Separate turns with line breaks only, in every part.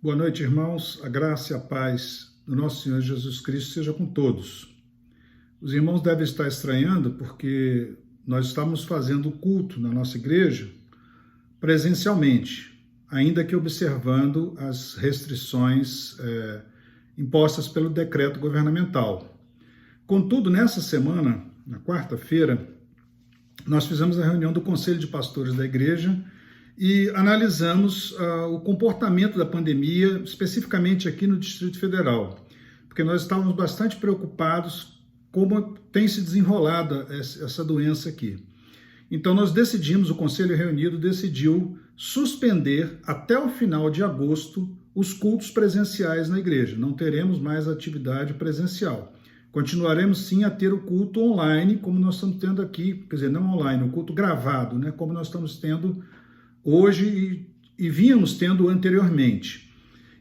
Boa noite, irmãos. A graça e a paz do nosso Senhor Jesus Cristo seja com todos. Os irmãos devem estar estranhando porque nós estamos fazendo o culto na nossa igreja presencialmente, ainda que observando as restrições impostas pelo decreto governamental. Contudo, nessa semana, na quarta-feira, nós fizemos a reunião do Conselho de Pastores da Igreja e analisamos o comportamento da pandemia, especificamente aqui no Distrito Federal, porque nós estávamos bastante preocupados como tem se desenrolado essa doença aqui. Então nós decidimos, o Conselho Reunido decidiu suspender até o final de agosto os cultos presenciais na igreja. Não teremos mais atividade presencial. Continuaremos sim a ter o culto online, como nós estamos tendo aqui, quer dizer, não online, o culto gravado, né, como nós estamos tendo hoje e vínhamos tendo anteriormente.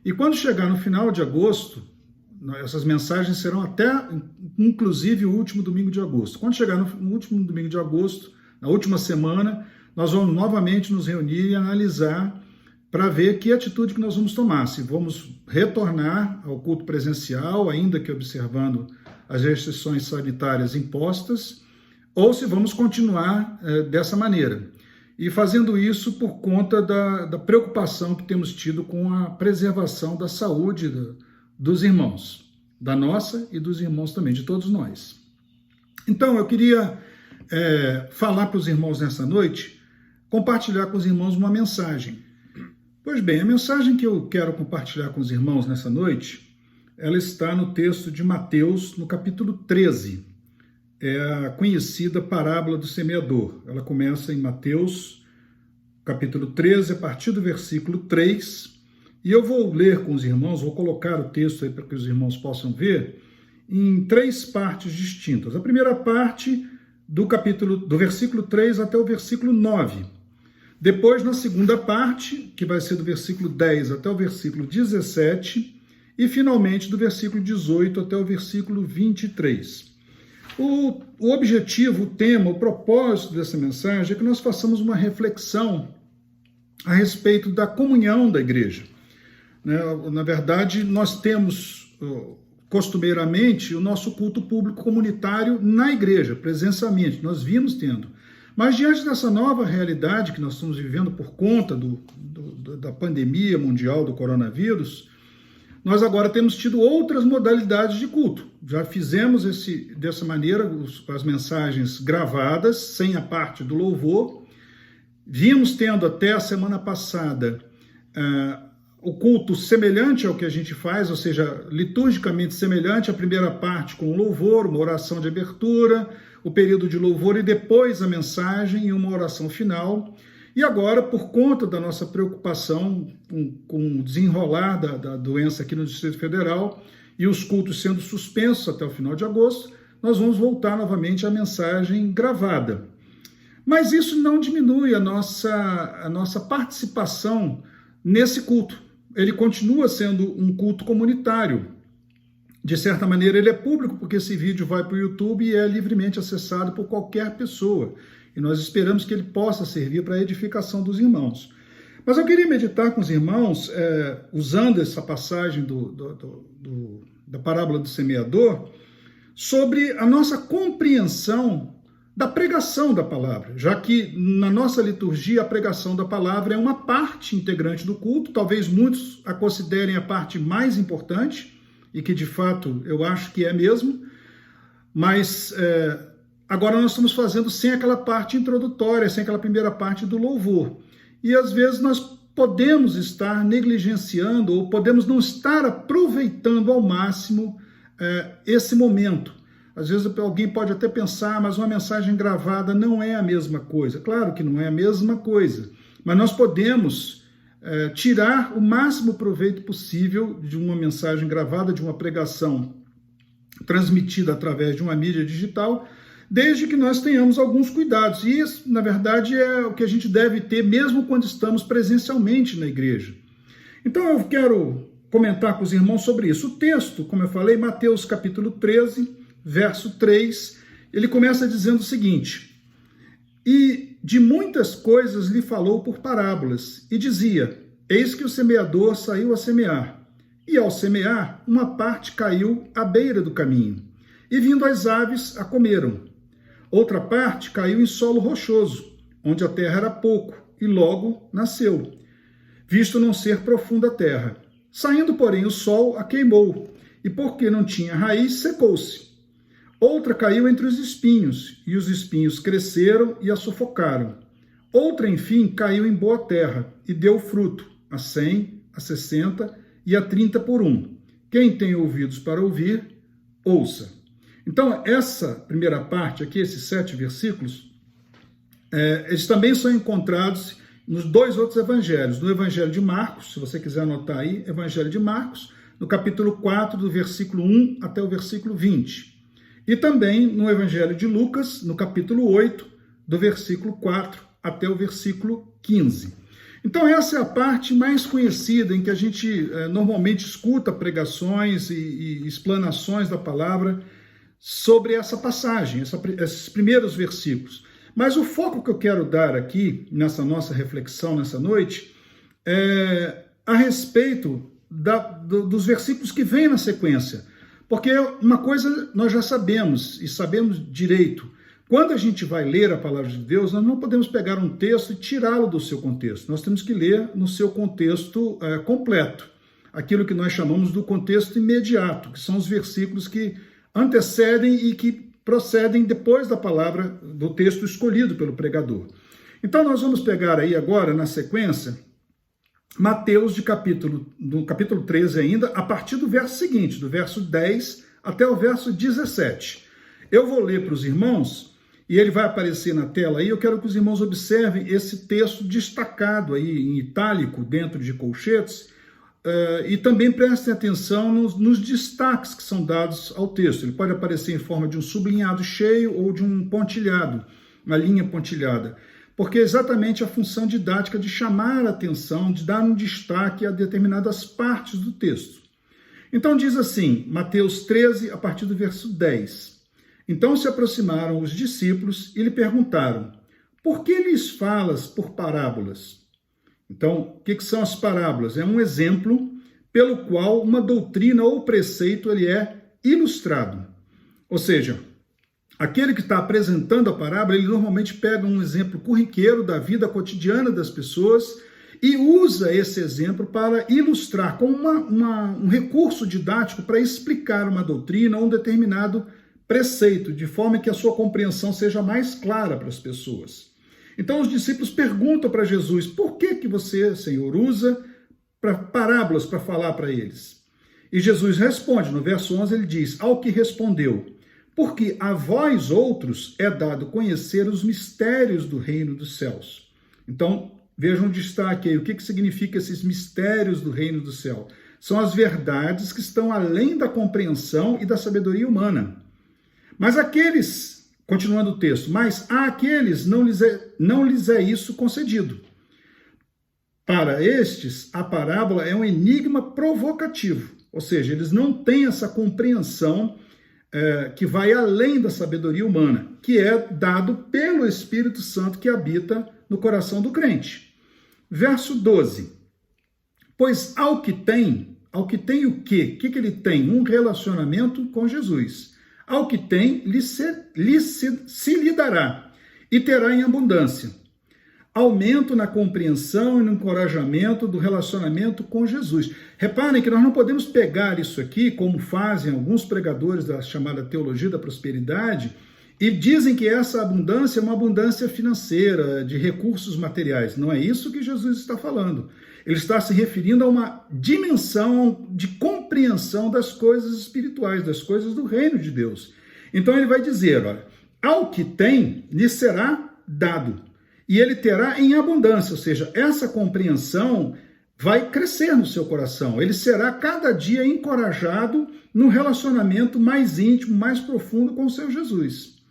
E quando chegar no final de agosto, essas mensagens serão até, inclusive, o último domingo de agosto. Quando chegar no último domingo de agosto, na última semana, nós vamos novamente nos reunir e analisar para ver que atitude que nós vamos tomar. Se vamos retornar ao culto presencial, ainda que observando as restrições sanitárias impostas, ou se vamos continuar dessa maneira. E fazendo isso por conta da preocupação que temos tido com a preservação da saúde dos irmãos, da nossa e dos irmãos também, de todos nós. Então, eu queria falar para os irmãos nessa noite, compartilhar com os irmãos uma mensagem. Pois bem, a mensagem que eu quero compartilhar com os irmãos nessa noite, ela está no texto de Mateus, no capítulo 13, é a conhecida parábola do semeador. Ela começa em Mateus, capítulo 13, a partir do versículo 3, e eu vou ler com os irmãos, vou colocar o texto aí para que os irmãos possam ver, em três partes distintas. A primeira parte do versículo 3 até o versículo 9. Depois, na segunda parte, que vai ser do versículo 10 até o versículo 17, e finalmente do versículo 18 até o versículo 23. O objetivo, o tema, o propósito dessa mensagem é que nós façamos uma reflexão a respeito da comunhão da igreja. Na verdade, nós temos costumeiramente o nosso culto público comunitário na igreja, presencialmente, nós vimos tendo. Mas diante dessa nova realidade que nós estamos vivendo por conta da pandemia mundial do coronavírus, nós agora temos tido outras modalidades de culto. Já fizemos dessa maneira as mensagens gravadas, sem a parte do louvor. Vimos tendo até a semana passada o culto semelhante ao que a gente faz, ou seja, liturgicamente semelhante, a primeira parte com o louvor, uma oração de abertura, o período de louvor e depois a mensagem e uma oração final. E agora, por conta da nossa preocupação com o desenrolar da doença aqui no Distrito Federal e os cultos sendo suspensos até o final de agosto, nós vamos voltar novamente à mensagem gravada. Mas isso não diminui a nossa participação nesse culto. Ele continua sendo um culto comunitário. De certa maneira, ele é público, porque esse vídeo vai para o YouTube e é livremente acessado por qualquer pessoa. E nós esperamos que ele possa servir para a edificação dos irmãos. Mas eu queria meditar com os irmãos, usando essa passagem da parábola do semeador, sobre a nossa compreensão da pregação da palavra, já que na nossa liturgia a pregação da palavra é uma parte integrante do culto, talvez muitos a considerem a parte mais importante, e que de fato eu acho que é mesmo, mas agora nós estamos fazendo sem aquela parte introdutória, sem aquela primeira parte do louvor. E às vezes nós podemos estar negligenciando ou podemos não estar aproveitando ao máximo esse momento. Às vezes alguém pode até pensar, mas uma mensagem gravada não é a mesma coisa. Claro que não é a mesma coisa, mas nós podemos tirar o máximo proveito possível de uma mensagem gravada, de uma pregação transmitida através de uma mídia digital, desde que nós tenhamos alguns cuidados. E isso, na verdade, é o que a gente deve ter mesmo quando estamos presencialmente na igreja. Então eu quero comentar com os irmãos sobre isso. O texto, como eu falei, Mateus capítulo 13, verso 3, ele começa dizendo o seguinte: E de muitas coisas lhe falou por parábolas, e dizia: eis que o semeador saiu a semear. E ao semear, uma parte caiu à beira do caminho, e vindo as aves a comeram. Outra parte caiu em solo rochoso, onde a terra era pouco, e logo nasceu, visto não ser profunda a terra. Saindo, porém, o sol a queimou, e porque não tinha raiz, secou-se. Outra caiu entre os espinhos, e os espinhos cresceram e a sufocaram. Outra, enfim, caiu em boa terra, e deu fruto, a 100, a 60 e a 30 por um. Quem tem ouvidos para ouvir, ouça. Então, essa primeira parte aqui, esses 7 versículos, eles também são encontrados nos 2 outros evangelhos. No Evangelho de Marcos, se você quiser anotar aí, Evangelho de Marcos, no capítulo 4, do versículo 1 até o versículo 20. E também no Evangelho de Lucas, no capítulo 8, do versículo 4 até o versículo 15. Então, essa é a parte mais conhecida, em que a gente normalmente escuta pregações e explanações da palavra sobre essa passagem, esses primeiros versículos. Mas o foco que eu quero dar aqui, nessa nossa reflexão, nessa noite, é a respeito dos versículos que vêm na sequência. Porque uma coisa nós já sabemos, e sabemos direito. Quando a gente vai ler a palavra de Deus, nós não podemos pegar um texto e tirá-lo do seu contexto. Nós temos que ler no seu contexto completo. Aquilo que nós chamamos do contexto imediato, que são os versículos que antecedem e que procedem depois da palavra, do texto escolhido pelo pregador. Então nós vamos pegar aí agora, na sequência, Mateus do capítulo 13 ainda, a partir do verso seguinte, do verso 10 até o verso 17. Eu vou ler para os irmãos, e ele vai aparecer na tela aí, eu quero que os irmãos observem esse texto destacado aí em itálico, dentro de colchetes, e também prestem atenção nos destaques que são dados ao texto. Ele pode aparecer em forma de um sublinhado cheio ou de um pontilhado, uma linha pontilhada, porque é exatamente a função didática de chamar a atenção, de dar um destaque a determinadas partes do texto. Então diz assim, Mateus 13, a partir do verso 10. Então se aproximaram os discípulos e lhe perguntaram, por que lhes falas por parábolas? Então, o que são as parábolas? É um exemplo pelo qual uma doutrina ou preceito ele é ilustrado. Ou seja, aquele que está apresentando a parábola, ele normalmente pega um exemplo corriqueiro da vida cotidiana das pessoas e usa esse exemplo para ilustrar como um recurso didático para explicar uma doutrina ou um determinado preceito, de forma que a sua compreensão seja mais clara para as pessoas. Então os discípulos perguntam para Jesus, por que você, Senhor, usa parábolas para falar para eles? E Jesus responde, no verso 11 ele diz, ao que respondeu, porque a vós outros é dado conhecer os mistérios do reino dos céus. Então, vejam o destaque aí, o que significa esses mistérios do reino do céu? São as verdades que estão além da compreensão e da sabedoria humana. Mas aqueles, continuando o texto, mas a aqueles não lhes é isso concedido. Para estes, a parábola é um enigma provocativo, ou seja, eles não têm essa compreensão que vai além da sabedoria humana, que é dado pelo Espírito Santo que habita no coração do crente. Verso 12. Pois ao que tem o quê? O que ele tem? Um relacionamento com Jesus. Ao que tem, se lhe dará, e terá em abundância. Aumento na compreensão e no encorajamento do relacionamento com Jesus. Reparem que nós não podemos pegar isso aqui, como fazem alguns pregadores da chamada teologia da prosperidade, e dizem que essa abundância é uma abundância financeira, de recursos materiais. Não é isso que Jesus está falando. Ele está se referindo a uma dimensão de compreensão das coisas espirituais, das coisas do reino de Deus. Então ele vai dizer, olha, ao que tem, lhe será dado, e ele terá em abundância, ou seja, essa compreensão vai crescer no seu coração. Ele será cada dia encorajado num relacionamento mais íntimo, mais profundo com o seu Jesus.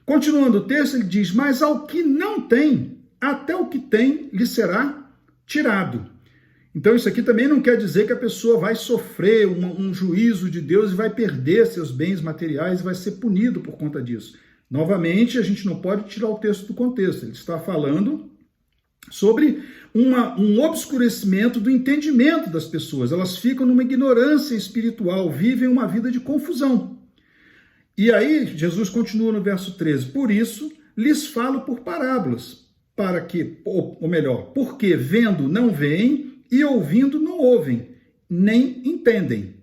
Continuando o texto, ele diz, mas ao que não tem, até o que tem lhe será tirado. Então isso aqui também não quer dizer que a pessoa vai sofrer um juízo de Deus e vai perder seus bens materiais e vai ser punido por conta disso. Novamente, a gente não pode tirar o texto do contexto. Ele está falando sobre um obscurecimento do entendimento das pessoas. Elas ficam numa ignorância espiritual, vivem uma vida de confusão. E aí, Jesus continua no verso 13, por isso lhes falo por parábolas, para que, ou melhor, porque vendo não veem e ouvindo não ouvem, nem entendem.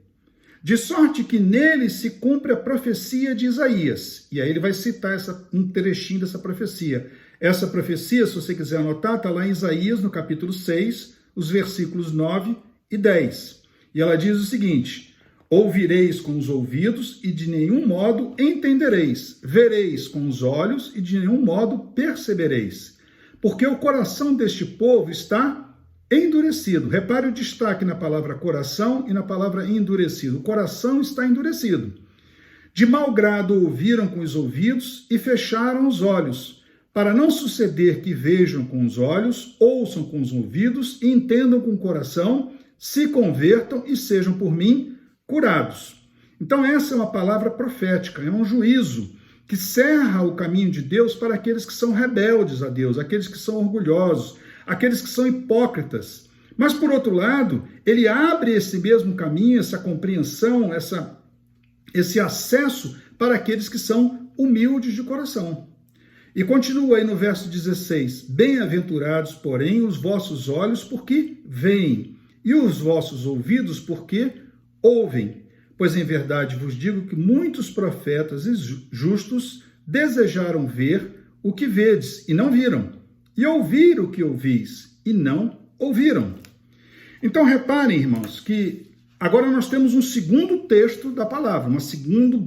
De sorte que nele se cumpre a profecia de Isaías. E aí ele vai citar um trechinho dessa profecia. Essa profecia, se você quiser anotar, está lá em Isaías, no capítulo 6, os versículos 9 e 10. E ela diz o seguinte: ouvireis com os ouvidos e de nenhum modo entendereis. Vereis com os olhos e de nenhum modo percebereis. Porque o coração deste povo está endurecido. Repare o destaque na palavra coração e na palavra endurecido. O coração está endurecido. De mau grado ouviram com os ouvidos e fecharam os olhos, para não suceder que vejam com os olhos, ouçam com os ouvidos e entendam com o coração, se convertam e sejam por mim curados. Então essa é uma palavra profética, é um juízo que cerra o caminho de Deus para aqueles que são rebeldes a Deus, aqueles que são orgulhosos, aqueles que são hipócritas. Mas, por outro lado, ele abre esse mesmo caminho, essa compreensão, esse acesso para aqueles que são humildes de coração. E continua aí no verso 16, bem-aventurados, porém, os vossos olhos, porque veem, e os vossos ouvidos, porque ouvem. Pois, em verdade, vos digo que muitos profetas e justos desejaram ver o que vedes, e não viram, e ouvir o que ouvis, e não ouviram. Então, reparem, irmãos, que agora nós temos um segundo texto da palavra, um segundo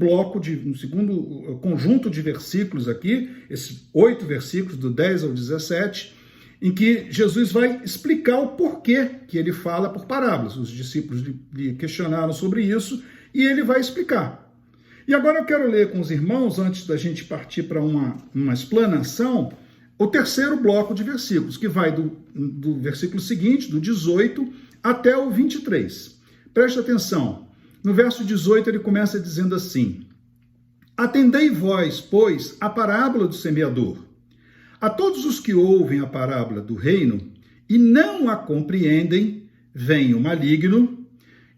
conjunto de versículos aqui, esses 8 versículos, do 10 ao 17, em que Jesus vai explicar o porquê que ele fala por parábolas. Os discípulos lhe questionaram sobre isso, e ele vai explicar. E agora eu quero ler com os irmãos, antes da gente partir para uma explanação, o terceiro bloco de versículos, que vai do versículo seguinte, do 18, até o 23. Preste atenção. No verso 18 ele começa dizendo assim: atendei vós, pois, a parábola do semeador. A todos os que ouvem a parábola do reino e não a compreendem, vem o maligno.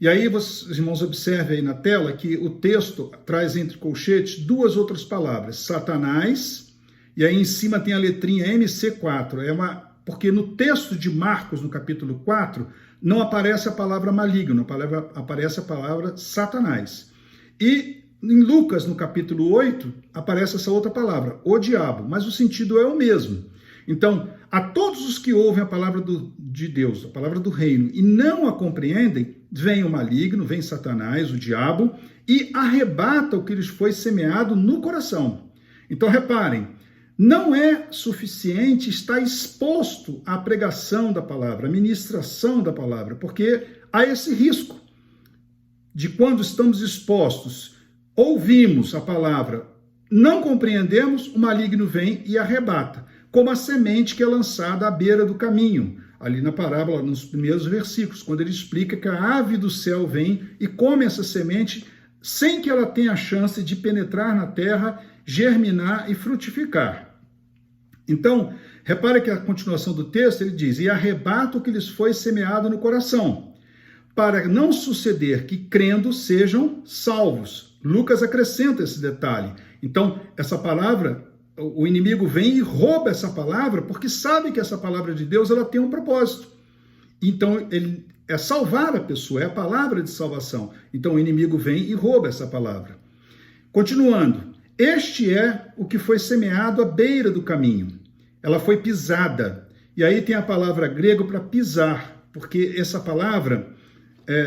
E aí, vocês, irmãos, observem aí na tela que o texto traz entre colchetes 2 outras palavras, Satanás, e aí em cima tem a letrinha MC4, porque no texto de Marcos, no capítulo 4, não aparece a palavra maligno, aparece a palavra Satanás. E em Lucas, no capítulo 8, aparece essa outra palavra, o diabo, mas o sentido é o mesmo. Então, a todos os que ouvem a palavra de Deus, a palavra do reino, e não a compreendem, vem o maligno, vem Satanás, o diabo, e arrebata o que lhes foi semeado no coração. Então, reparem, não é suficiente estar exposto à pregação da palavra, à ministração da palavra, porque há esse risco de quando estamos expostos, ouvimos a palavra, não compreendemos, o maligno vem e arrebata, como a semente que é lançada à beira do caminho, ali na parábola, nos primeiros versículos, quando ele explica que a ave do céu vem e come essa semente sem que ela tenha a chance de penetrar na terra, germinar e frutificar. Então, repare que a continuação do texto, ele diz, e arrebata o que lhes foi semeado no coração, para não suceder que, crendo, sejam salvos. Lucas acrescenta esse detalhe. Então, essa palavra, o inimigo vem e rouba essa palavra, porque sabe que essa palavra de Deus ela tem um propósito. Então, ele é salvar a pessoa, é a palavra de salvação. Então, o inimigo vem e rouba essa palavra. Continuando, este é o que foi semeado à beira do caminho. Ela foi pisada. E aí tem a palavra grega para pisar, porque essa palavra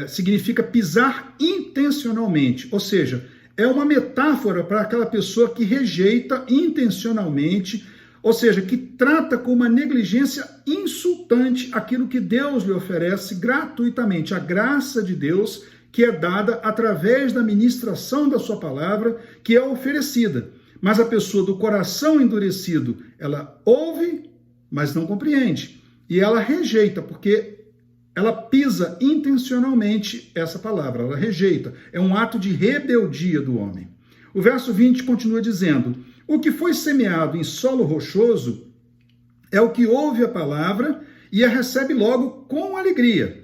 significa pisar intencionalmente, ou seja, é uma metáfora para aquela pessoa que rejeita intencionalmente, ou seja, que trata com uma negligência insultante aquilo que Deus lhe oferece gratuitamente, a graça de Deus que é dada através da ministração da sua palavra, que é oferecida. Mas a pessoa do coração endurecido, ela ouve, mas não compreende. E ela rejeita, porque ela pisa intencionalmente essa palavra, ela rejeita. É um ato de rebeldia do homem. O verso 20 continua dizendo, o que foi semeado em solo rochoso é o que ouve a palavra e a recebe logo com alegria,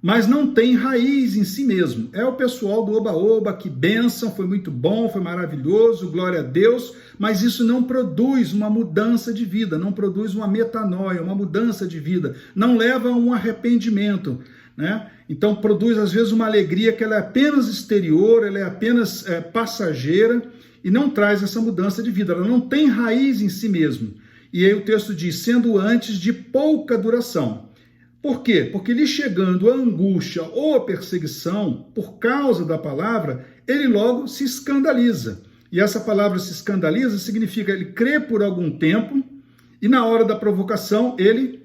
mas não tem raiz em si mesmo. É o pessoal do oba-oba, que bênção, foi muito bom, foi maravilhoso, glória a Deus, mas isso não produz uma mudança de vida, não produz uma metanoia, uma mudança de vida, não leva a um arrependimento, né? Então produz às vezes uma alegria que ela é apenas exterior, ela é apenas passageira e não traz essa mudança de vida, ela não tem raiz em si mesmo. E aí o texto diz, sendo antes de pouca duração. Por quê? Porque lhe chegando a angústia ou a perseguição por causa da palavra, ele logo se escandaliza. E essa palavra se escandaliza significa ele crê por algum tempo e na hora da provocação ele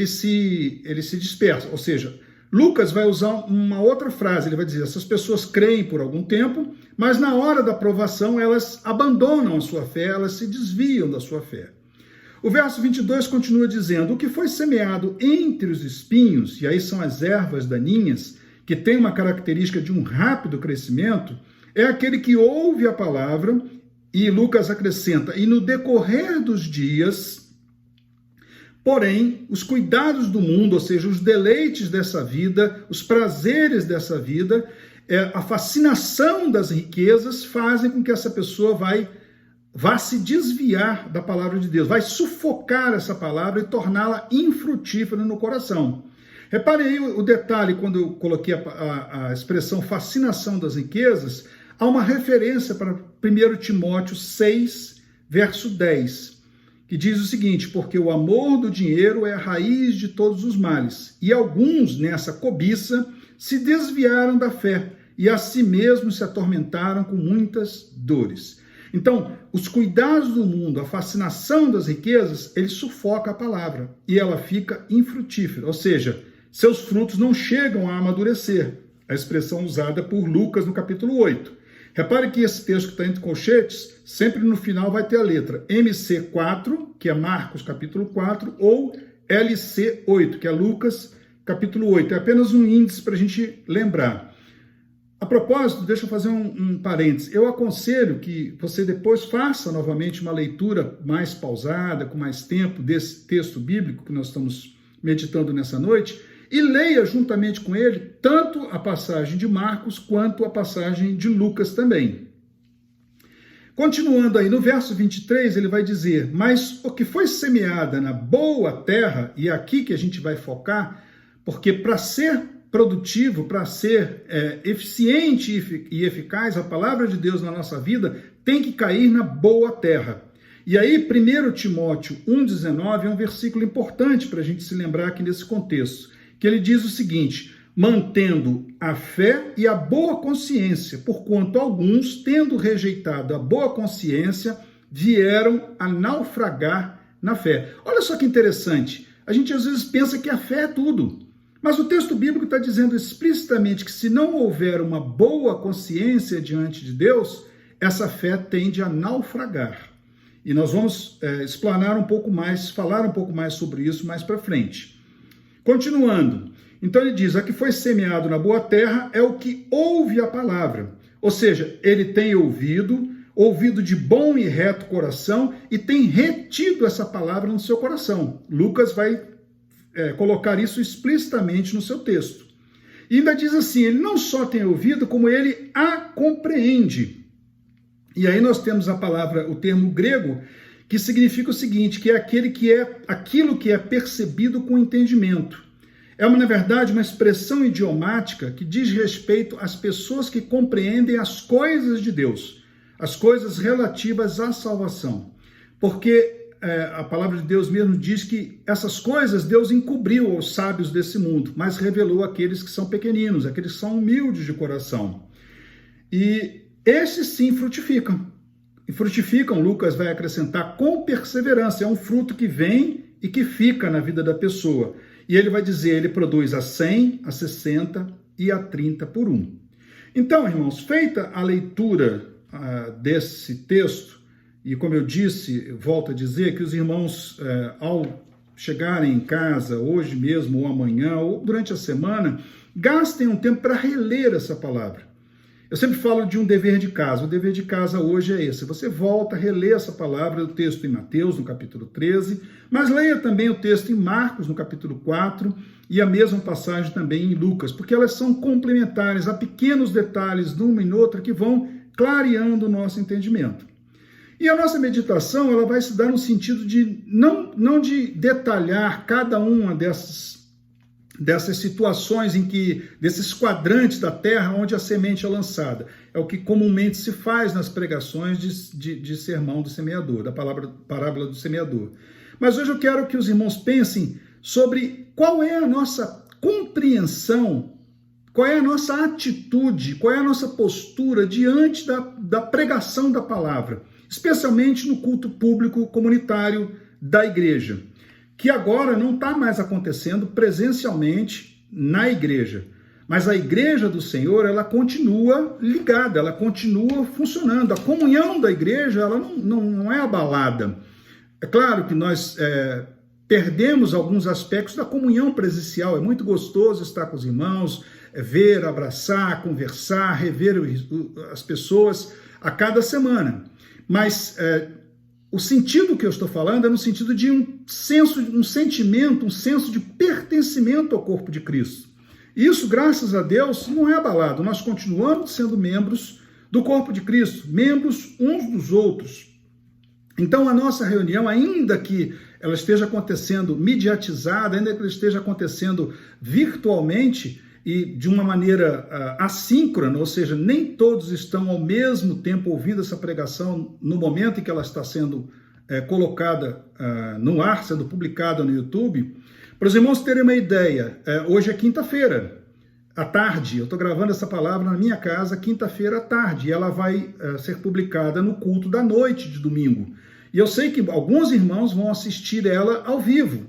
se dispersa. Ou seja, Lucas vai usar uma outra frase, ele vai dizer, essas pessoas creem por algum tempo, mas na hora da provação elas abandonam a sua fé, elas se desviam da sua fé. O verso 22 continua dizendo, o que foi semeado entre os espinhos, e aí são as ervas daninhas, que tem uma característica de um rápido crescimento, é aquele que ouve a palavra, e Lucas acrescenta, e no decorrer dos dias, porém, os cuidados do mundo, ou seja, os deleites dessa vida, os prazeres dessa vida, a fascinação das riquezas fazem com que essa pessoa vá se desviar da palavra de Deus, vai sufocar essa palavra e torná-la infrutífera no coração. Repare aí o detalhe, quando eu coloquei a expressão fascinação das riquezas, há uma referência para 1 Timóteo 6, verso 10, que diz o seguinte, porque o amor do dinheiro é a raiz de todos os males, e alguns nessa cobiça se desviaram da fé, e a si mesmos se atormentaram com muitas dores. Então, os cuidados do mundo, a fascinação das riquezas, ele sufoca a palavra e ela fica infrutífera, ou seja, seus frutos não chegam a amadurecer, a expressão usada por Lucas no capítulo 8. Repare que esse texto que está entre colchetes, sempre no final vai ter a letra MC4, que é Marcos capítulo 4, ou LC8, que é Lucas capítulo 8. É apenas um índice para a gente lembrar. A propósito, deixa eu fazer um parênteses. Eu aconselho que você depois faça novamente uma leitura mais pausada, com mais tempo, desse texto bíblico que nós estamos meditando nessa noite, e leia juntamente com ele tanto a passagem de Marcos quanto a passagem de Lucas também. Continuando aí, no verso 23, ele vai dizer, mas o que foi semeada na boa terra, e é aqui que a gente vai focar, porque para ser produtivo, para ser eficiente e eficaz, a palavra de Deus na nossa vida tem que cair na boa terra. E aí, 1 Timóteo 1,19 é um versículo importante para a gente se lembrar aqui nesse contexto, que ele diz o seguinte, mantendo a fé e a boa consciência, porquanto alguns, tendo rejeitado a boa consciência, vieram a naufragar na fé. Olha só que interessante, a gente às vezes pensa que a fé é tudo. Mas o texto bíblico está dizendo explicitamente que se não houver uma boa consciência diante de Deus, essa fé tende a naufragar. E nós vamos explanar um pouco mais, falar um pouco mais sobre isso mais para frente. Continuando, então ele diz, a que foi semeado na boa terra é o que ouve a palavra. Ou seja, ele tem ouvido de bom e reto coração e tem retido essa palavra no seu coração. Lucas vai colocar isso explicitamente no seu texto. E ainda diz assim, ele não só tem ouvido, como ele a compreende. E aí nós temos a palavra, o termo grego, que significa o seguinte, que é aquilo que é percebido com entendimento. Na verdade, uma expressão idiomática que diz respeito às pessoas que compreendem as coisas de Deus, as coisas relativas à salvação. Porque a palavra de Deus mesmo diz que essas coisas Deus encobriu aos sábios desse mundo, mas revelou àqueles que são pequeninos, aqueles que são humildes de coração. E esses sim frutificam. E frutificam, Lucas vai acrescentar, com perseverança. É um fruto que vem e que fica na vida da pessoa. E ele vai dizer, ele produz a 100, a 60 e a 30 por 1. Então, irmãos, feita a leitura desse texto, e como eu disse, volto a dizer que os irmãos, ao chegarem em casa, hoje mesmo, ou amanhã, ou durante a semana, gastem um tempo para reler essa palavra. Eu sempre falo de um dever de casa. O dever de casa hoje é esse. Você volta, relê essa palavra, o texto em Mateus, no capítulo 13, mas leia também o texto em Marcos, no capítulo 4, e a mesma passagem também em Lucas, porque elas são complementares. Há pequenos detalhes numa e noutra que vão clareando o nosso entendimento. E a nossa meditação, ela vai se dar no sentido de não de detalhar cada uma dessas situações desses quadrantes da terra onde a semente é lançada. É o que comumente se faz nas pregações de sermão do semeador, da parábola do semeador. Mas hoje eu quero que os irmãos pensem sobre qual é a nossa compreensão, qual é a nossa atitude, qual é a nossa postura diante da pregação da palavra, especialmente no culto público comunitário da igreja, que agora não está mais acontecendo presencialmente na igreja. Mas a igreja do Senhor, ela continua ligada, ela continua funcionando. A comunhão da igreja, ela não é abalada. É claro que nós perdemos alguns aspectos da comunhão presencial. É muito gostoso estar com os irmãos, ver, abraçar, conversar, rever as pessoas a cada semana. Mas o sentido que eu estou falando é no sentido de um sentimento, um senso de pertencimento ao corpo de Cristo. E isso, graças a Deus, não é abalado. Nós continuamos sendo membros do corpo de Cristo, membros uns dos outros. Então, a nossa reunião, ainda que ela esteja acontecendo mediatizada, ainda que ela esteja acontecendo virtualmente e de uma maneira assíncrona, ou seja, nem todos estão ao mesmo tempo ouvindo essa pregação no momento em que ela está sendo colocada no ar, sendo publicada no YouTube. Para os irmãos terem uma ideia, hoje é quinta-feira, à tarde. Eu estou gravando essa palavra na minha casa, quinta-feira à tarde, e ela vai ser publicada no culto da noite de domingo. E eu sei que alguns irmãos vão assistir ela ao vivo,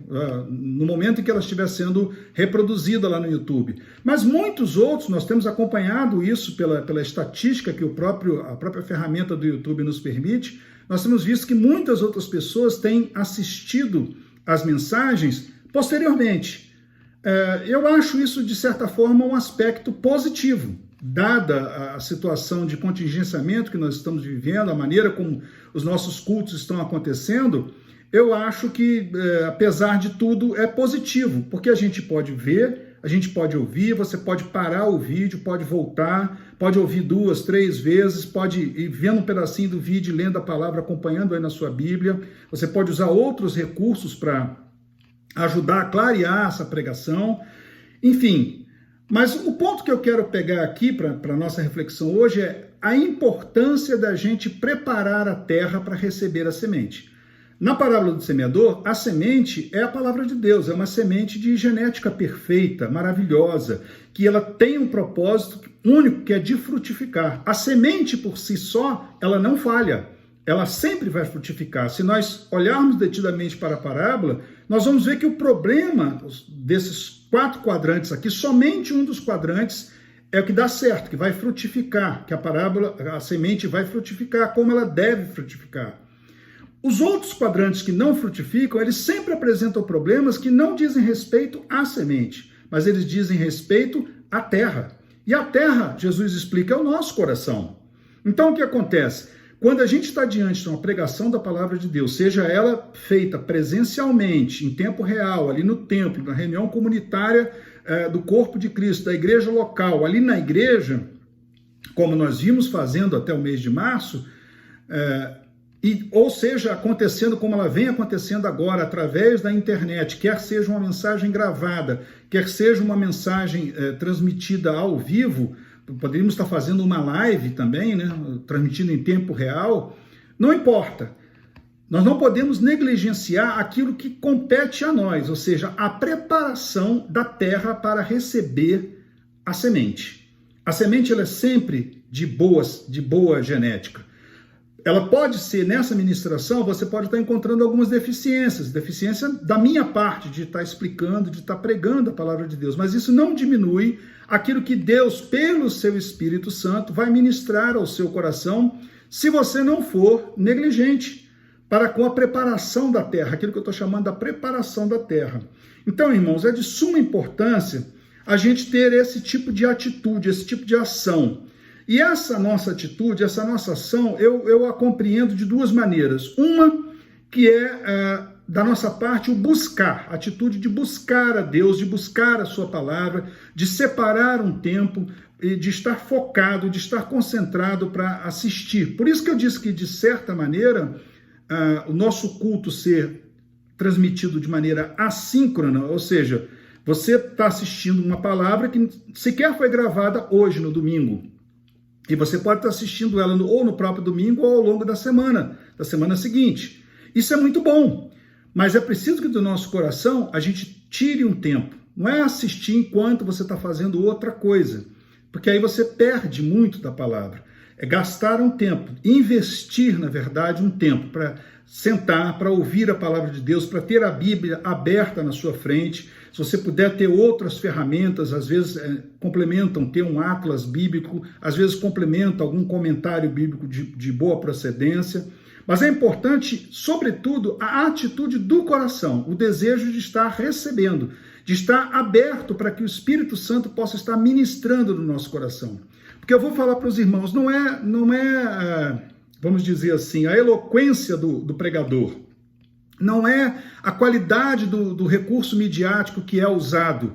no momento em que ela estiver sendo reproduzida lá no YouTube. Mas muitos outros, nós temos acompanhado isso pela estatística que a própria ferramenta do YouTube nos permite, nós temos visto que muitas outras pessoas têm assistido às mensagens posteriormente. Eu acho isso, de certa forma, um aspecto positivo, dada a situação de contingenciamento que nós estamos vivendo, a maneira como os nossos cultos estão acontecendo. Eu acho que, apesar de tudo, é positivo, porque a gente pode ver, a gente pode ouvir, você pode parar o vídeo, pode voltar, pode ouvir 2, 3 vezes, pode ir vendo um pedacinho do vídeo, lendo a palavra, acompanhando aí na sua Bíblia, você pode usar outros recursos para ajudar a clarear essa pregação, enfim. Mas o ponto que eu quero pegar aqui para a nossa reflexão hoje é a importância da gente preparar a terra para receber a semente. Na parábola do semeador, a semente é a palavra de Deus, é uma semente de genética perfeita, maravilhosa, que ela tem um propósito único, que é de frutificar. A semente por si só, ela não falha, ela sempre vai frutificar. Se nós olharmos detidamente para a parábola, nós vamos ver que o problema desses 4 quadrantes aqui, somente um dos quadrantes é o que dá certo, que vai frutificar, que a semente vai frutificar como ela deve frutificar. Os outros quadrantes que não frutificam, eles sempre apresentam problemas que não dizem respeito à semente, mas eles dizem respeito à terra. E a terra, Jesus explica, é o nosso coração. Então o que acontece? Quando a gente está diante de uma pregação da palavra de Deus, seja ela feita presencialmente, em tempo real, ali no templo, na reunião comunitária do corpo de Cristo, da igreja local, ali na igreja, como nós vimos fazendo até o mês de março, ou seja, acontecendo como ela vem acontecendo agora, através da internet, quer seja uma mensagem gravada, quer seja uma mensagem transmitida ao vivo, poderíamos estar fazendo uma live também, né, transmitindo em tempo real, não importa. Nós não podemos negligenciar aquilo que compete a nós, ou seja, a preparação da terra para receber a semente. A semente ela é sempre de boa genética. Ela pode ser, nessa ministração, você pode estar encontrando algumas deficiência da minha parte, de estar explicando, de estar pregando a palavra de Deus, mas isso não diminui aquilo que Deus, pelo seu Espírito Santo, vai ministrar ao seu coração, se você não for negligente para com a preparação da terra, aquilo que eu estou chamando da preparação da terra. Então, irmãos, é de suma importância a gente ter esse tipo de atitude, esse tipo de ação. E essa nossa atitude, essa nossa ação, eu a compreendo de duas maneiras. Uma que é da nossa parte o buscar, a atitude de buscar a Deus, de buscar a sua palavra, de separar um tempo, de estar focado, de estar concentrado para assistir. Por isso que eu disse que, de certa maneira, o nosso culto ser transmitido de maneira assíncrona, ou seja, você está assistindo uma palavra que sequer foi gravada hoje, no domingo. E você pode estar assistindo ela ou no próprio domingo ou ao longo da semana seguinte. Isso é muito bom, mas é preciso que do nosso coração a gente tire um tempo. Não é assistir enquanto você está fazendo outra coisa, porque aí você perde muito da palavra. É gastar um tempo, investir, na verdade, um tempo para sentar, para ouvir a palavra de Deus, para ter a Bíblia aberta na sua frente. Se você puder ter outras ferramentas, às vezes complementam, ter um atlas bíblico, às vezes complementa algum comentário bíblico de boa procedência. Mas é importante, sobretudo, a atitude do coração, o desejo de estar recebendo, de estar aberto para que o Espírito Santo possa estar ministrando no nosso coração. Porque eu vou falar para os irmãos, não é, vamos dizer assim, a eloquência do pregador, não é a qualidade do recurso midiático que é usado,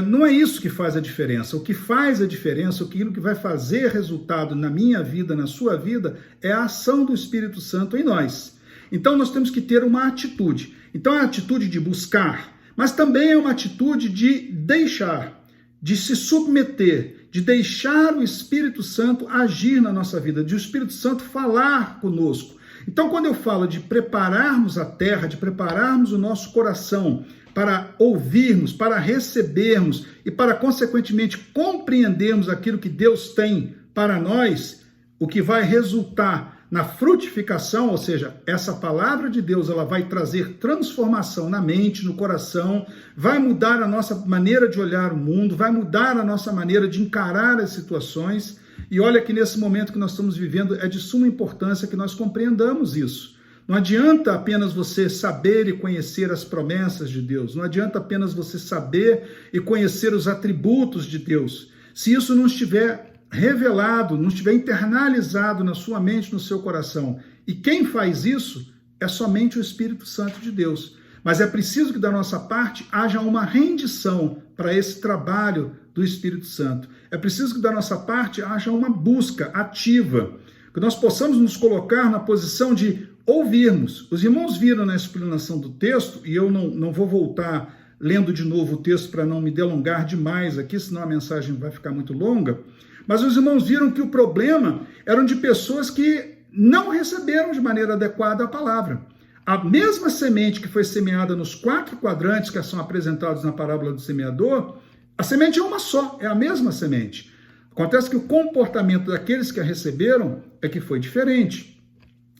não é isso que faz a diferença. O que faz a diferença, aquilo que vai fazer resultado na minha vida, na sua vida, é a ação do Espírito Santo em nós. Então nós temos que ter uma atitude. Então é a atitude de buscar, mas também é uma atitude de deixar, de se submeter, de deixar o Espírito Santo agir na nossa vida, de o Espírito Santo falar conosco. Então, quando eu falo de prepararmos a terra, de prepararmos o nosso coração para ouvirmos, para recebermos e para, consequentemente, compreendermos aquilo que Deus tem para nós, o que vai resultar na frutificação, ou seja, essa palavra de Deus ela vai trazer transformação na mente, no coração, vai mudar a nossa maneira de olhar o mundo, vai mudar a nossa maneira de encarar as situações. E olha que nesse momento que nós estamos vivendo é de suma importância que nós compreendamos isso. Não adianta apenas você saber e conhecer as promessas de Deus, não adianta apenas você saber e conhecer os atributos de Deus. Se isso não estiver revelado, não estiver internalizado na sua mente, no seu coração. E quem faz isso é somente o Espírito Santo de Deus. Mas é preciso que da nossa parte haja uma rendição para esse trabalho do Espírito Santo. É preciso que da nossa parte haja uma busca ativa, que nós possamos nos colocar na posição de ouvirmos. Os irmãos viram na explanação do texto, e eu não vou voltar lendo de novo o texto para não me delongar demais aqui, senão a mensagem vai ficar muito longa, mas os irmãos viram que o problema eram de pessoas que não receberam de maneira adequada a palavra. A mesma semente que foi semeada nos 4 quadrantes que são apresentados na parábola do semeador, a semente é uma só, é a mesma semente. Acontece que o comportamento daqueles que a receberam é que foi diferente.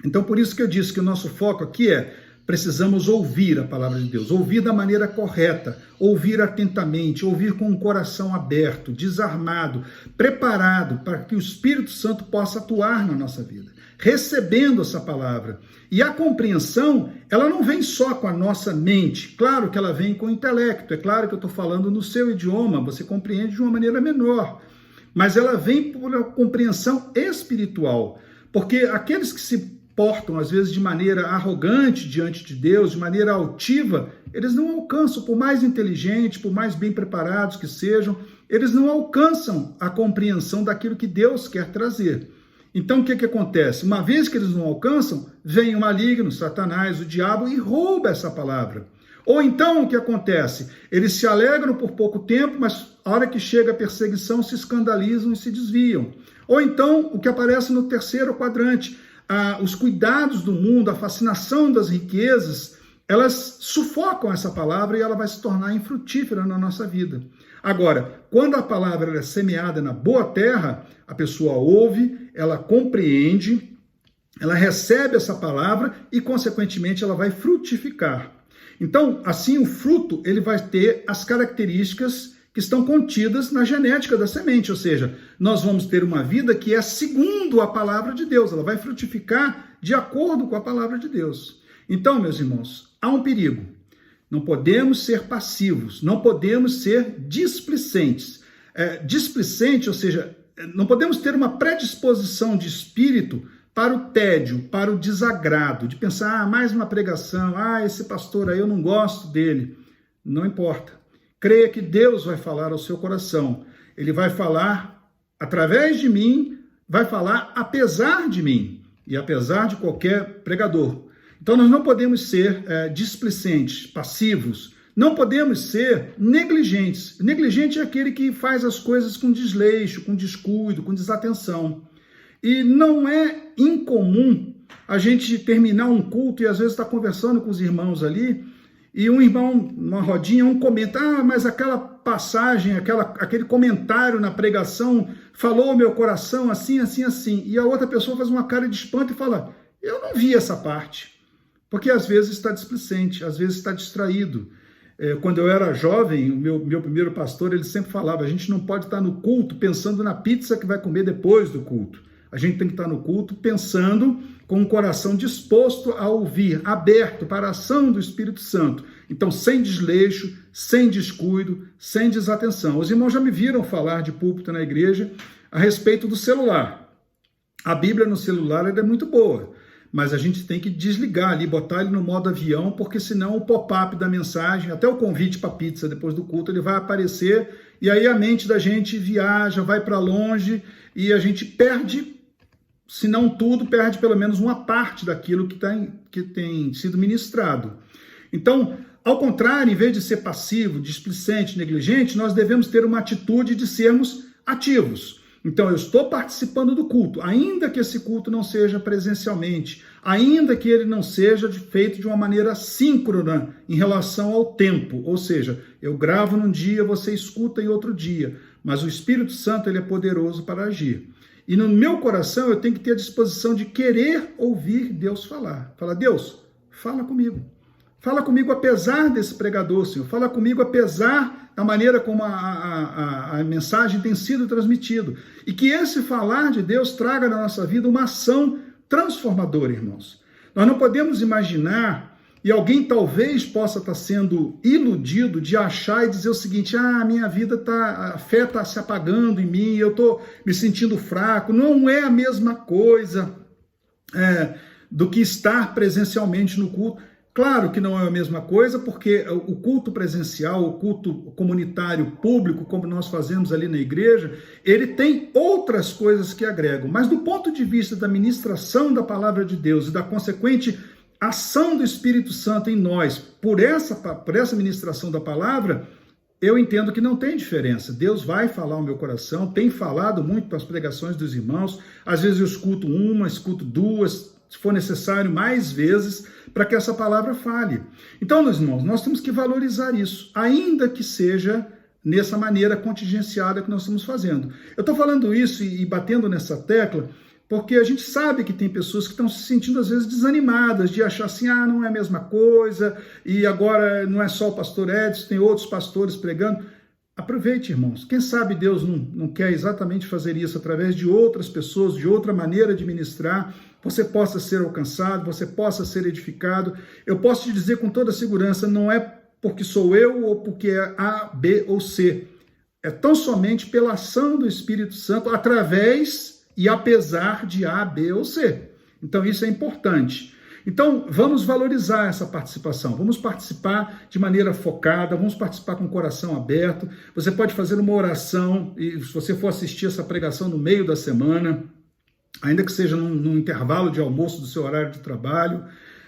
Então, por isso que eu disse que o nosso foco aqui precisamos ouvir a palavra de Deus, ouvir da maneira correta, ouvir atentamente, ouvir com o coração aberto, desarmado, preparado para que o Espírito Santo possa atuar na nossa vida, recebendo essa palavra. E a compreensão, ela não vem só com a nossa mente, claro que ela vem com o intelecto, é claro que eu estou falando no seu idioma, você compreende de uma maneira menor, mas ela vem por uma compreensão espiritual, porque aqueles que se portam, às vezes, de maneira arrogante diante de Deus, de maneira altiva, eles não alcançam, por mais inteligentes, por mais bem preparados que sejam, eles não alcançam a compreensão daquilo que Deus quer trazer. Então, o que acontece? Uma vez que eles não alcançam, vem o maligno, Satanás, o diabo, e rouba essa palavra. Ou então, o que acontece? Eles se alegram por pouco tempo, mas a hora que chega a perseguição, se escandalizam e se desviam. Ou então, o que aparece no 3º quadrante, os cuidados do mundo, a fascinação das riquezas, elas sufocam essa palavra e ela vai se tornar infrutífera na nossa vida. Agora, quando a palavra é semeada na boa terra, a pessoa ouve, ela compreende, ela recebe essa palavra e, consequentemente, ela vai frutificar. Então, assim, o fruto ele vai ter as características que estão contidas na genética da semente, ou seja, nós vamos ter uma vida que é segundo a palavra de Deus, ela vai frutificar de acordo com a palavra de Deus. Então, meus irmãos, há um perigo. Não podemos ser passivos, não podemos ser displicentes. Displicente, ou seja, não podemos ter uma predisposição de espírito para o tédio, para o desagrado, de pensar, mais uma pregação, esse pastor aí eu não gosto dele. Não importa. Creia que Deus vai falar ao seu coração. Ele vai falar através de mim, vai falar apesar de mim e apesar de qualquer pregador. Então nós não podemos ser displicentes, passivos, não podemos ser negligentes. Negligente é aquele que faz as coisas com desleixo, com descuido, com desatenção. E não é incomum a gente terminar um culto e às vezes está conversando com os irmãos ali e um irmão, numa rodinha, comenta, mas aquela passagem, aquele comentário na pregação falou ao meu coração assim, assim, assim. E a outra pessoa faz uma cara de espanto e fala, eu não vi essa parte. Porque às vezes está displicente, às vezes está distraído. Quando eu era jovem, o meu primeiro pastor, ele sempre falava, a gente não pode estar no culto pensando na pizza que vai comer depois do culto. A gente tem que estar no culto pensando com o coração disposto a ouvir, aberto para a ação do Espírito Santo. Então, sem desleixo, sem descuido, sem desatenção. Os irmãos já me viram falar de púlpito na igreja a respeito do celular. A Bíblia no celular é muito boa, mas a gente tem que desligar ali, botar ele no modo avião, porque senão o pop-up da mensagem, até o convite para pizza depois do culto, ele vai aparecer e aí a mente da gente viaja, vai para longe e a gente perde, se não tudo, perde pelo menos uma parte daquilo que tem sido ministrado. Então, ao contrário, em vez de ser passivo, displicente, negligente, nós devemos ter uma atitude de sermos ativos. Então, eu estou participando do culto, ainda que esse culto não seja presencialmente, ainda que ele não seja feito de uma maneira síncrona em relação ao tempo, ou seja, eu gravo num dia, você escuta em outro dia, mas o Espírito Santo ele é poderoso para agir. E no meu coração eu tenho que ter a disposição de querer ouvir Deus falar. Fala, Deus, fala comigo. Fala comigo apesar desse pregador, Senhor. Fala comigo apesar da maneira como a mensagem tem sido transmitida. E que esse falar de Deus traga na nossa vida uma ação transformadora, irmãos. Nós não podemos imaginar, e alguém talvez possa estar sendo iludido de achar e dizer o seguinte, minha vida a fé está se apagando em mim, eu estou me sentindo fraco. Não é a mesma coisa do que estar presencialmente no culto. Claro que não é a mesma coisa, porque o culto presencial, o culto comunitário público, como nós fazemos ali na igreja, ele tem outras coisas que agregam. Mas do ponto de vista da ministração da palavra de Deus e da consequente ação do Espírito Santo em nós, por essa ministração da palavra, eu entendo que não tem diferença. Deus vai falar ao meu coração, tem falado muito para as pregações dos irmãos, às vezes eu escuto uma, escuto duas, se for necessário, mais vezes, para que essa palavra fale. Então, meus irmãos, nós temos que valorizar isso, ainda que seja nessa maneira contingenciada que nós estamos fazendo. Eu estou falando isso e batendo nessa tecla, porque a gente sabe que tem pessoas que estão se sentindo, às vezes, desanimadas, de achar assim, não é a mesma coisa, e agora não é só o pastor Edson, tem outros pastores pregando. Aproveite, irmãos. Quem sabe Deus não quer exatamente fazer isso através de outras pessoas, de outra maneira de ministrar, você possa ser alcançado, você possa ser edificado. Eu posso te dizer com toda segurança, não é porque sou eu ou porque é A, B ou C. É tão somente pela ação do Espírito Santo, através e apesar de A, B ou C. Então isso é importante. Então, vamos valorizar essa participação, vamos participar de maneira focada, vamos participar com o coração aberto. Você pode fazer uma oração, e se você for assistir essa pregação no meio da semana, ainda que seja num intervalo de almoço do seu horário de trabalho,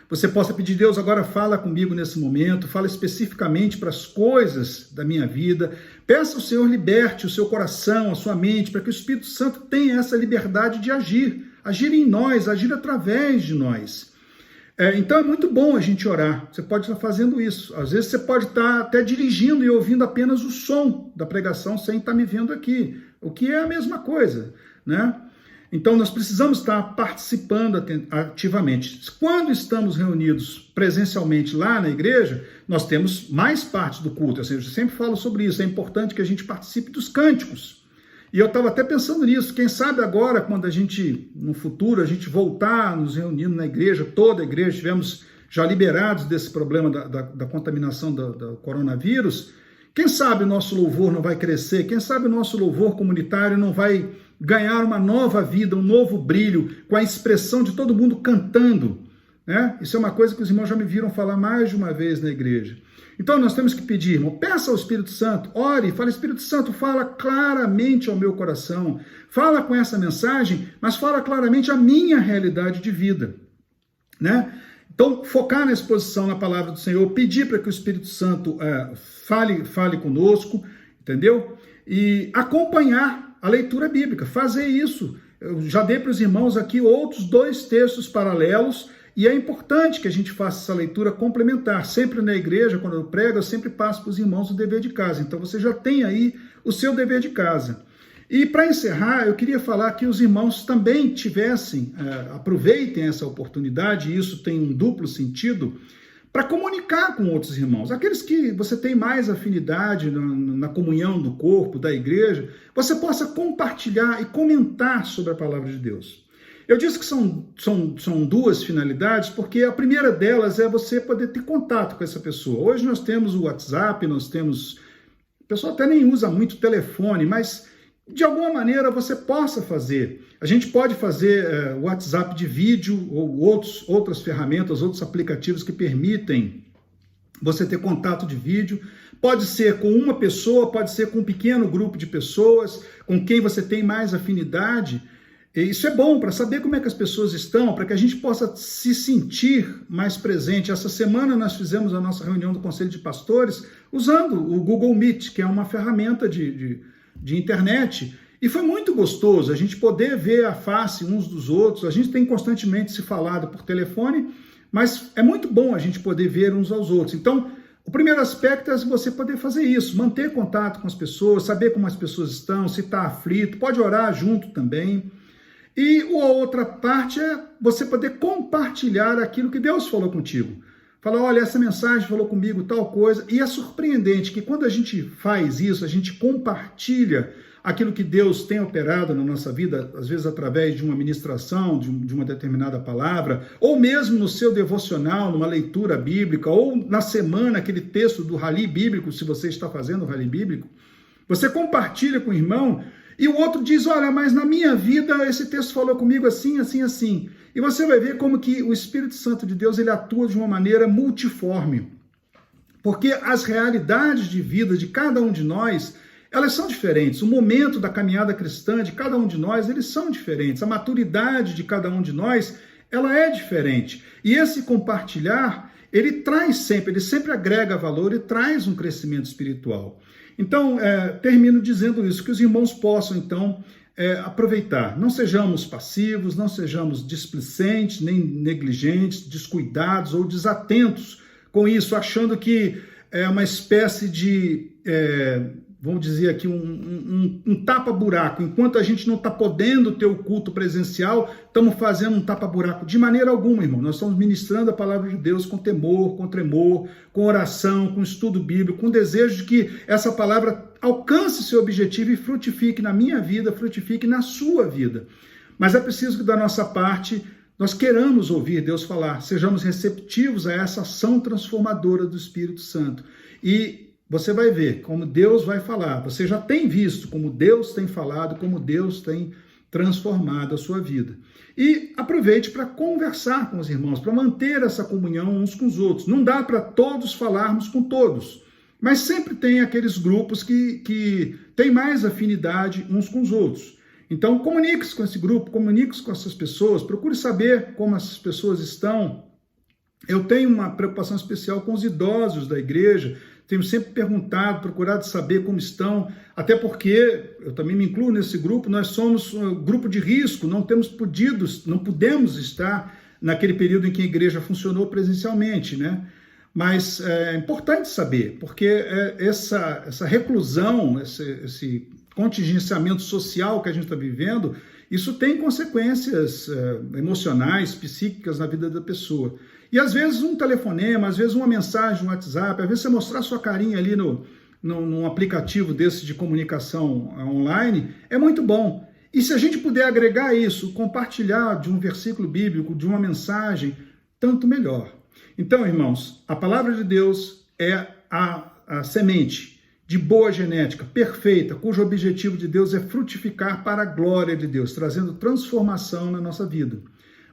você possa pedir, Deus, agora fala comigo nesse momento, fala especificamente para as coisas da minha vida, peça ao Senhor, liberte o seu coração, a sua mente, para que o Espírito Santo tenha essa liberdade de agir em nós, agir através de nós. Então é muito bom a gente orar, você pode estar fazendo isso, às vezes você pode estar até dirigindo e ouvindo apenas o som da pregação sem estar me vendo aqui, o que é a mesma coisa, né? Então nós precisamos estar participando ativamente. Quando estamos reunidos presencialmente lá na igreja, nós temos mais parte do culto, ou seja, eu sempre falo sobre isso, é importante que a gente participe dos cânticos. E eu estava até pensando nisso, quem sabe agora, quando a gente, no futuro, a gente voltar nos reunindo na igreja, toda a igreja, estivemos já liberados desse problema da contaminação do coronavírus, quem sabe o nosso louvor não vai crescer, quem sabe o nosso louvor comunitário não vai ganhar uma nova vida, um novo brilho, com a expressão de todo mundo cantando, né? Isso é uma coisa que os irmãos já me viram falar mais de uma vez na igreja. Então nós temos que pedir, irmão, peça ao Espírito Santo, ore, fala, Espírito Santo, fala claramente ao meu coração, fala com essa mensagem, mas fala claramente a minha realidade de vida, né? Então, focar na exposição na palavra do Senhor, pedir para que o Espírito Santo fale conosco, entendeu? E acompanhar a leitura bíblica, fazer isso. Eu já dei para os irmãos aqui outros 2 textos paralelos, e é importante que a gente faça essa leitura complementar. Sempre na igreja, quando eu prego, eu sempre passo para os irmãos o dever de casa. Então, você já tem aí o seu dever de casa. E para encerrar, eu queria falar que os irmãos também aproveitem essa oportunidade, e isso tem um duplo sentido, para comunicar com outros irmãos. Aqueles que você tem mais afinidade na comunhão do corpo, da igreja, você possa compartilhar e comentar sobre a palavra de Deus. Eu disse que são 2 finalidades, porque a primeira delas é você poder ter contato com essa pessoa. Hoje nós temos o WhatsApp, o pessoal até nem usa muito o telefone, mas de alguma maneira você possa fazer. A gente pode fazer WhatsApp de vídeo ou outras ferramentas, outros aplicativos que permitem você ter contato de vídeo. Pode ser com uma pessoa, pode ser com um pequeno grupo de pessoas, com quem você tem mais afinidade. E isso é bom para saber como é que as pessoas estão, para que a gente possa se sentir mais presente. Essa semana nós fizemos a nossa reunião do Conselho de Pastores usando o Google Meet, que é uma ferramenta de internet, e foi muito gostoso a gente poder ver a face uns dos outros. A gente tem constantemente se falado por telefone, mas é muito bom a gente poder ver uns aos outros. Então, o primeiro aspecto é você poder fazer isso, manter contato com as pessoas, saber como as pessoas estão, se está aflito, pode orar junto também. E a outra parte é você poder compartilhar aquilo que Deus falou contigo. Fala, olha, essa mensagem falou comigo tal coisa. E é surpreendente que quando a gente faz isso, a gente compartilha aquilo que Deus tem operado na nossa vida, às vezes através de uma ministração, de uma determinada palavra, ou mesmo no seu devocional, numa leitura bíblica, ou na semana, aquele texto do rally bíblico, se você está fazendo o rally bíblico, você compartilha com o irmão, e o outro diz, olha, mas na minha vida esse texto falou comigo assim, assim, assim. E você vai ver como que o Espírito Santo de Deus ele atua de uma maneira multiforme. Porque as realidades de vida de cada um de nós, elas são diferentes. O momento da caminhada cristã de cada um de nós, eles são diferentes. A maturidade de cada um de nós, ela é diferente. E esse compartilhar, ele sempre agrega valor e traz um crescimento espiritual. Então, termino dizendo isso, que os irmãos possam, então, aproveitar. Não sejamos passivos, não sejamos displicentes, nem negligentes, descuidados ou desatentos com isso, achando que é uma espécie de, vamos dizer aqui, um tapa-buraco. Enquanto a gente não está podendo ter o culto presencial, estamos fazendo um tapa-buraco. De maneira alguma, irmão. Nós estamos ministrando a palavra de Deus com temor, com tremor, com oração, com estudo bíblico, com desejo de que essa palavra alcance seu objetivo e frutifique na minha vida, frutifique na sua vida. Mas é preciso que da nossa parte nós queiramos ouvir Deus falar, sejamos receptivos a essa ação transformadora do Espírito Santo. E você vai ver como Deus vai falar. Você já tem visto como Deus tem falado, como Deus tem transformado a sua vida. E aproveite para conversar com os irmãos, para manter essa comunhão uns com os outros. Não dá para todos falarmos com todos, mas sempre tem aqueles grupos que têm mais afinidade uns com os outros. Então, comunique-se com esse grupo, comunique-se com essas pessoas, procure saber como essas pessoas estão. Eu tenho uma preocupação especial com os idosos da igreja, tenho sempre perguntado, procurado saber como estão, até porque, eu também me incluo nesse grupo, nós somos um grupo de risco, não pudemos estar naquele período em que a igreja funcionou presencialmente, né? Mas é importante saber, porque essa reclusão, esse contingenciamento social que a gente está vivendo, isso tem consequências emocionais, psíquicas na vida da pessoa. E às vezes um telefonema, às vezes uma mensagem no WhatsApp, às vezes você mostrar sua carinha ali num aplicativo desse de comunicação online, é muito bom. E se a gente puder agregar isso, compartilhar de um versículo bíblico, de uma mensagem, tanto melhor. Então, irmãos, a palavra de Deus é a semente de boa genética, perfeita, cujo objetivo de Deus é frutificar para a glória de Deus, trazendo transformação na nossa vida.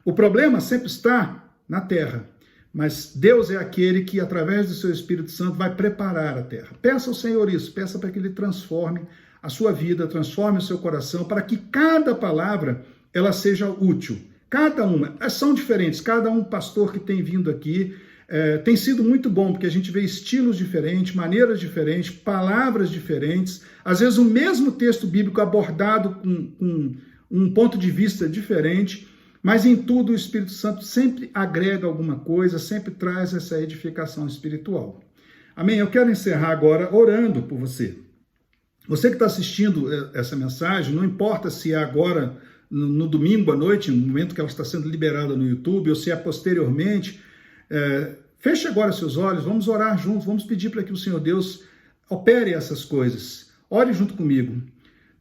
O problema sempre está na terra, mas Deus é aquele que, através do seu Espírito Santo, vai preparar a terra. Peça ao Senhor isso, peça para que Ele transforme a sua vida, transforme o seu coração, para que cada palavra ela seja útil. Cada uma, são diferentes, cada um pastor que tem vindo aqui, tem sido muito bom, porque a gente vê estilos diferentes, maneiras diferentes, palavras diferentes, às vezes o mesmo texto bíblico abordado com um ponto de vista diferente, mas em tudo o Espírito Santo sempre agrega alguma coisa, sempre traz essa edificação espiritual. Amém? Eu quero encerrar agora orando por você. Você que está assistindo essa mensagem, não importa se é agora, no domingo à noite, no momento que ela está sendo liberada no YouTube, ou se é posteriormente, feche agora seus olhos, vamos orar juntos, vamos pedir para que o Senhor Deus opere essas coisas. Ore junto comigo.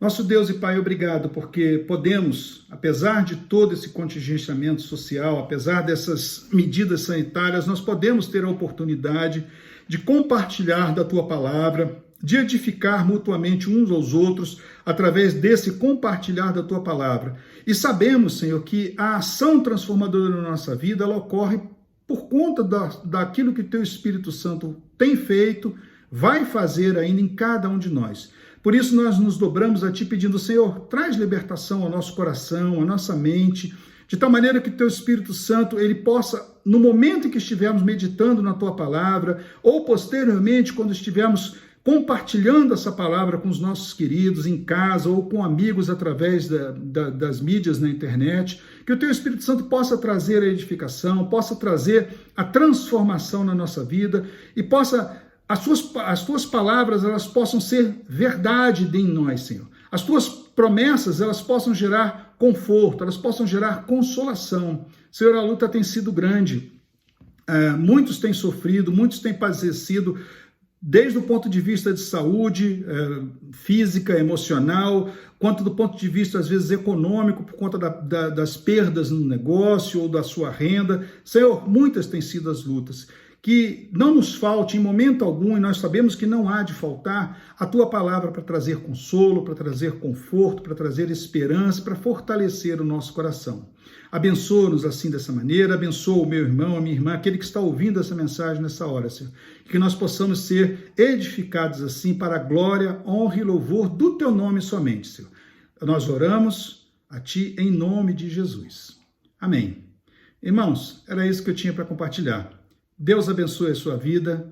Nosso Deus e Pai, obrigado, porque podemos, apesar de todo esse contingenciamento social, apesar dessas medidas sanitárias, nós podemos ter a oportunidade de compartilhar da Tua palavra, de edificar mutuamente uns aos outros, através desse compartilhar da Tua palavra. E sabemos, Senhor, que a ação transformadora na nossa vida, ela ocorre por conta daquilo que o Teu Espírito Santo tem feito, vai fazer ainda em cada um de nós. Por isso nós nos dobramos a Ti pedindo, Senhor, traz libertação ao nosso coração, à nossa mente, de tal maneira que o Teu Espírito Santo, ele possa, no momento em que estivermos meditando na Tua palavra, ou posteriormente, quando estivermos compartilhando essa palavra com os nossos queridos em casa ou com amigos através das mídias na internet, que o Teu Espírito Santo possa trazer a edificação, possa trazer a transformação na nossa vida e possa, as Tuas palavras, elas possam ser verdade em nós, Senhor. As Tuas promessas, elas possam gerar conforto, elas possam gerar consolação. Senhor, a luta tem sido grande, muitos têm sofrido, muitos têm padecido, desde o ponto de vista de saúde física, emocional, quanto do ponto de vista, às vezes, econômico, por conta das perdas no negócio ou da sua renda. Senhor, muitas têm sido as lutas. Que não nos falte em momento algum, e nós sabemos que não há de faltar, a Tua palavra para trazer consolo, para trazer conforto, para trazer esperança, para fortalecer o nosso coração. Abençoa-nos assim dessa maneira, abençoa o meu irmão, a minha irmã, aquele que está ouvindo essa mensagem nessa hora, Senhor. Que nós possamos ser edificados assim para a glória, honra e louvor do Teu nome somente, Senhor. Nós oramos a Ti em nome de Jesus. Amém. Irmãos, era isso que eu tinha para compartilhar. Deus abençoe a sua vida,